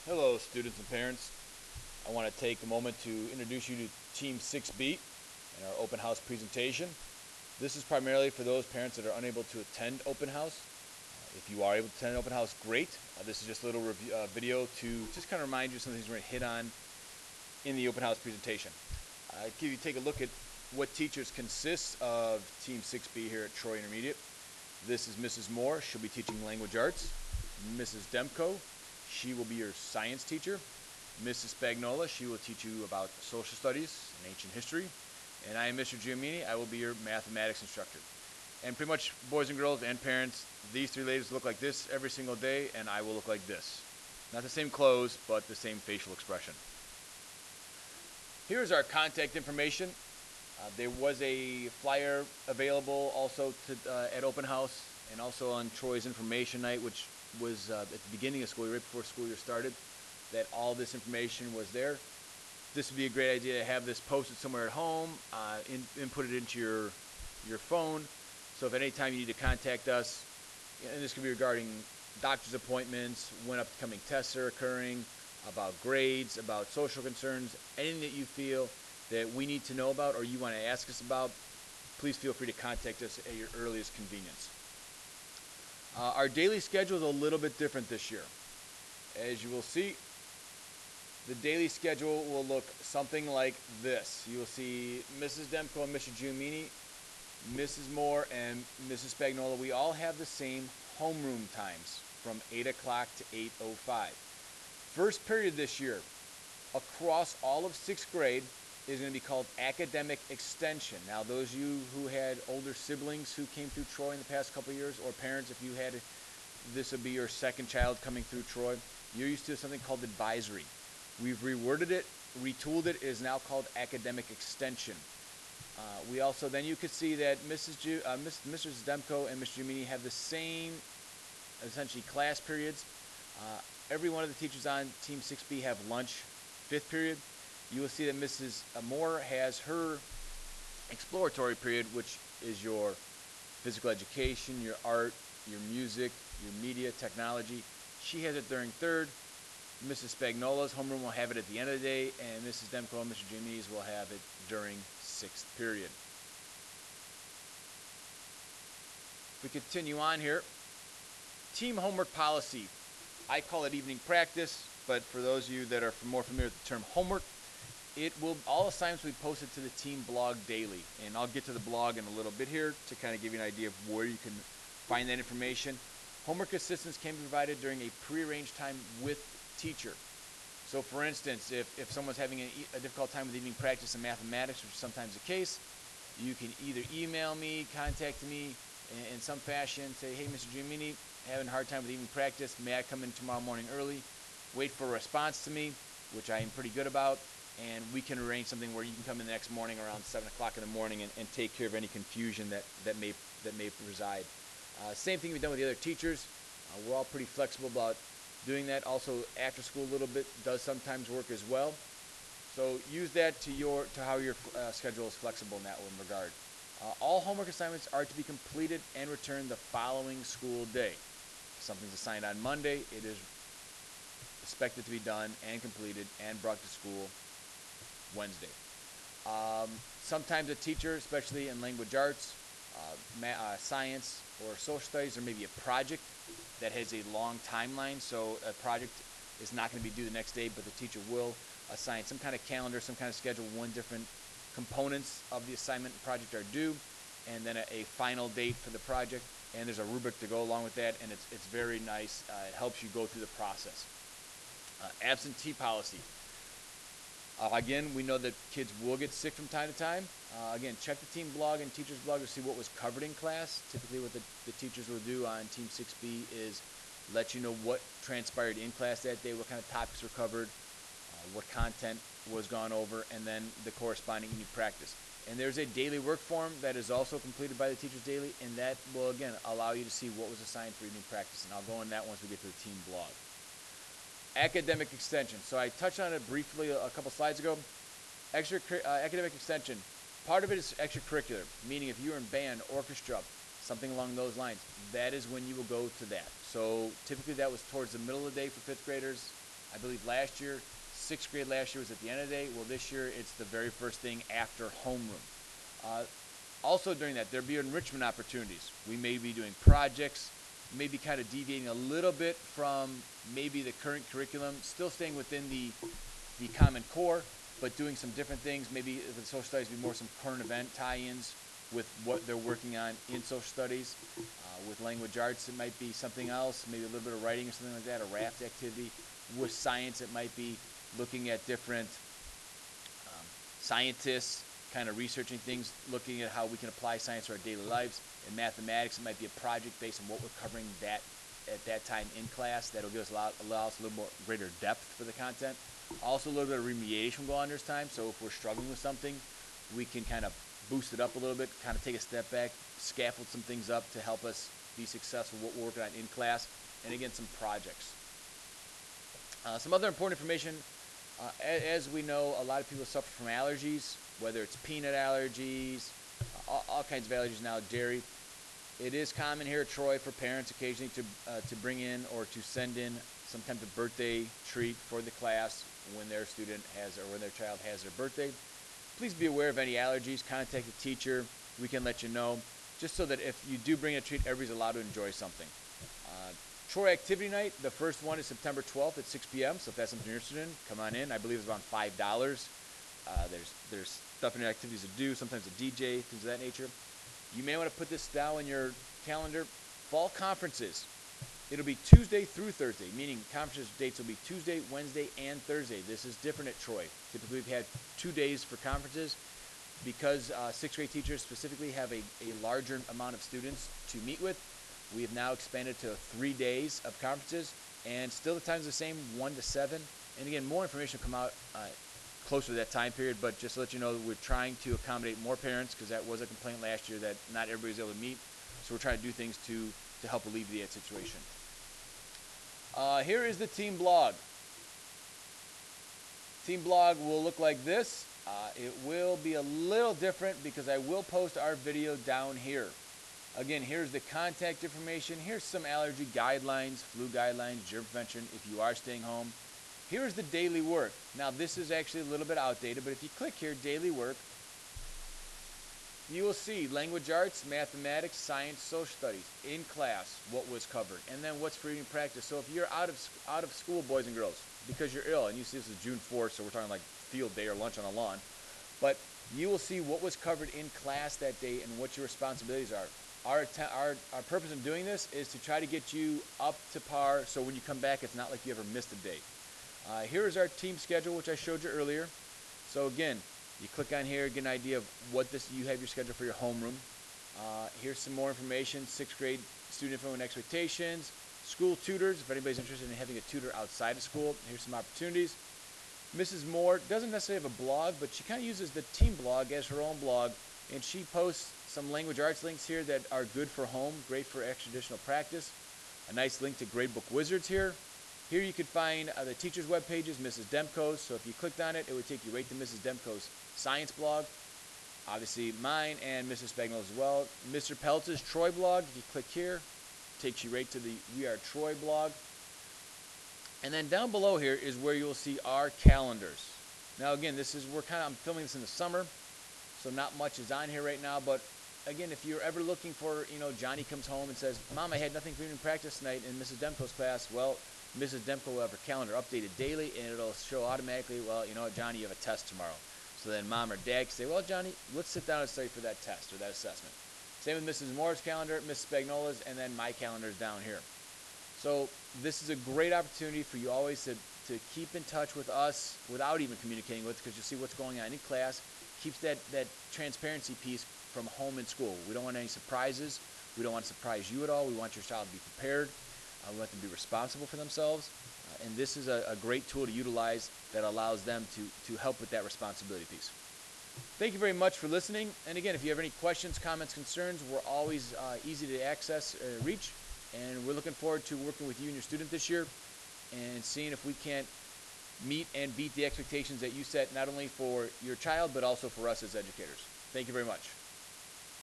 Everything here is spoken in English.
Hello, students and parents. I want to take a moment to introduce you to Team 6B and our open house presentation. This is primarily for those parents that are unable to attend open house. If you are able to attend open house, great. This is just a little video to just kind of remind you of some things we're going to hit on in the open house presentation. Give you take a look at what teachers consist of Team 6B here at Troy Intermediate. This is Mrs. Moore. She'll be teaching language arts. Mrs. Demko, she will be your science teacher. Mrs. Spagnola, she will teach you about social studies and ancient history. And I am Mr. Giomini. I will be your mathematics instructor. And pretty much, boys and girls and parents, these three ladies look like this every single day, and I will look like this. Not the same clothes, but the same facial expression. Here's our contact information. There was a flyer available also at open house and also on Troy's information night, which was at the beginning of school year, right before school year started, that all this information was there. This would be a great idea to have this posted somewhere at home, input it into your phone. So if at any time you need to contact us, and this could be regarding doctor's appointments, when upcoming tests are occurring, about grades, about social concerns, anything that you feel that we need to know about or you want to ask us about, please feel free to contact us at your earliest convenience. Our daily schedule is a little bit different this year. As you will see, the daily schedule will look something like this. You will see Mrs. Demko and Mr. Giomini, Mrs. Moore and Mrs. Spagnola. We all have the same homeroom times from 8 o'clock to 8:05. First period this year, across all of 6th grade, is going to be called academic extension. Now, those of you who had older siblings who came through Troy in the past couple of years, or parents, if you had, this would be your second child coming through Troy, you're used to something called advisory. We've reworded it, retooled it. It is now called academic extension. We also, then you could see that Mrs. Demko and Mr. Giomini have the same, essentially, class periods. Every one of the teachers on Team 6B have lunch, 5th period. You will see that Mrs. Moore has her exploratory period, which is your physical education, your art, your music, your media, technology. She has it during 3rd. Mrs. Spagnola's homeroom will have it at the end of the day, and Mrs. Demko and Mr. Giomini's will have it during 6th period. If we continue on here, team homework policy. I call it evening practice, but for those of you that are more familiar with the term homework, all assignments will be posted to the team blog daily, and I'll get to the blog in a little bit here to kind of give you an idea of where you can find that information. Homework assistance can be provided during a prearranged time with teacher. So for instance, if someone's having a difficult time with evening practice in mathematics, which is sometimes the case, you can either email me, contact me in some fashion, say, hey, Mr. Giomini, having a hard time with evening practice, may I come in tomorrow morning early? Wait for a response to me, which I am pretty good about, and we can arrange something where you can come in the next morning around 7 o'clock in the morning and take care of any confusion that may reside. Same thing we've done with the other teachers. We're all pretty flexible about doing that. Also, after school a little bit does sometimes work as well. So use that to how your schedule is flexible in that regard. All homework assignments are to be completed and returned the following school day. If something's assigned on Monday, it is expected to be done and completed and brought to school Wednesday. Sometimes a teacher, especially in language arts, science, or social studies, there may be a project that has a long timeline, so a project is not going to be due the next day, but the teacher will assign some kind of calendar, some kind of schedule when different components of the assignment and project are due, and then a final date for the project, and there's a rubric to go along with that, and it's very nice. It helps you go through the process. Absentee policy. Again, we know that kids will get sick from time to time. Again, check the team blog and teacher's blog to see what was covered in class. Typically what the teachers will do on Team 6B is let you know what transpired in class that day, what kind of topics were covered, what content was gone over, and then the corresponding evening practice. And there's a daily work form that is also completed by the teachers daily, and that will, again, allow you to see what was assigned for evening practice. And I'll go into that once we get to the team blog. Academic extension. So I touched on it briefly a couple slides ago. Academic extension. Part of it is extracurricular, meaning if you're in band, orchestra, something along those lines, that is when you will go to that. So typically that was towards the middle of the day for 5th graders, I believe last year, 6th grade last year was at the end of the day. Well, this year it's the very first thing after homeroom. Also during that, there'll be enrichment opportunities. We may be doing projects, maybe kind of deviating a little bit from maybe the current curriculum, still staying within the Common Core, but doing some different things. Maybe with social studies, be more some current event tie-ins with what they're working on in social studies. With language arts, it might be something else, maybe a little bit of writing or something like that, a raft activity. With science, it might be looking at different scientists, kind of researching things, looking at how we can apply science to our daily lives. In mathematics, it might be a project based on what we're covering at that time in class. That'll give us allow us a little more greater depth for the content. Also, a little bit of remediation will go on this time. So if we're struggling with something, we can kind of boost it up a little bit, kind of take a step back, scaffold some things up to help us be successful what we're working on in class, and again, some projects. Some other important information, as we know, a lot of people suffer from allergies, whether it's peanut allergies, all kinds of allergies now, dairy. It is common here at Troy for parents occasionally to bring in or to send in some kind of birthday treat for the class when their student has or when their child has their birthday. Please be aware of any allergies. Contact the teacher. We can let you know, just so that if you do bring a treat, everybody's allowed to enjoy something. Troy Activity Night, the first one is September 12th at 6 p.m. So if that's something you're interested in, come on in. I believe it's around $5. There's stuff in your activities to do, sometimes a DJ, things of that nature. You may want to put this down in your calendar. Fall conferences. It'll be Tuesday through Thursday, meaning conferences dates will be Tuesday, Wednesday, and Thursday. This is different at Troy. Typically, we've had 2 days for conferences because 6th grade teachers specifically have a larger amount of students to meet with. We have now expanded to 3 days of conferences, and still the time's the same, 1 to 7. And again, more information will come out closer to that time period, but just to let you know, we're trying to accommodate more parents because that was a complaint last year that not everybody was able to meet. So we're trying to do things to help alleviate that situation. Here is the team blog. Team blog will look like this. It will be a little different because I will post our video down here. Again, here's the contact information. Here's some allergy guidelines, flu guidelines, germ prevention if you are staying home. Here's the daily work. Now, this is actually a little bit outdated, but if you click here, daily work, you will see language arts, mathematics, science, social studies in class, what was covered, and then what's for reading practice. So if you're out of school, boys and girls, because you're ill, and you see this is June 4th, so we're talking like field day or lunch on a lawn, but you will see what was covered in class that day and what your responsibilities are. Our purpose in doing this is to try to get you up to par so when you come back, it's not like you ever missed a day. Here is our team schedule, which I showed you earlier. So again, you click on here, get an idea of what you have your schedule for your homeroom. Here's some more information, 6th grade student info and expectations, school tutors, if anybody's interested in having a tutor outside of school, here's some opportunities. Mrs. Moore doesn't necessarily have a blog, but she kind of uses the team blog as her own blog, and she posts some language arts links here that are good for home, great for extra-additional practice. A nice link to Gradebook Wizards here. Here you could find the teacher's web pages, Mrs. Demko's, so if you clicked on it, it would take you right to Mrs. Demko's science blog. Obviously mine and Mrs. Spagnola's as well. Mr. Peltz's Troy blog, if you click here, takes you right to the We Are Troy blog. And then down below here is where you'll see our calendars. Now again, I'm filming this in the summer, so not much is on here right now, but again, if you're ever looking for, Johnny comes home and says, Mom, I had nothing for evening practice tonight in Mrs. Demko's class, well, Mrs. Demko will have her calendar updated daily, and it'll show automatically, well, you know what, Johnny, you have a test tomorrow. So then Mom or Dad can say, well, Johnny, let's sit down and study for that test or that assessment. Same with Mrs. Moore's calendar, Mrs. Spagnola's, and then my calendar is down here. So this is a great opportunity for you always to keep in touch with us without even communicating with us, because you'll see what's going on in class. Keeps that transparency piece from home and school. We don't want any surprises. We don't want to surprise you at all. We want your child to be prepared. We want them to be responsible for themselves. And this is a great tool to utilize that allows them to help with that responsibility piece. Thank you very much for listening. And again, if you have any questions, comments, concerns, we're always easy to access, reach. And we're looking forward to working with you and your student this year and seeing if we can't meet and beat the expectations that you set, not only for your child, but also for us as educators. Thank you very much.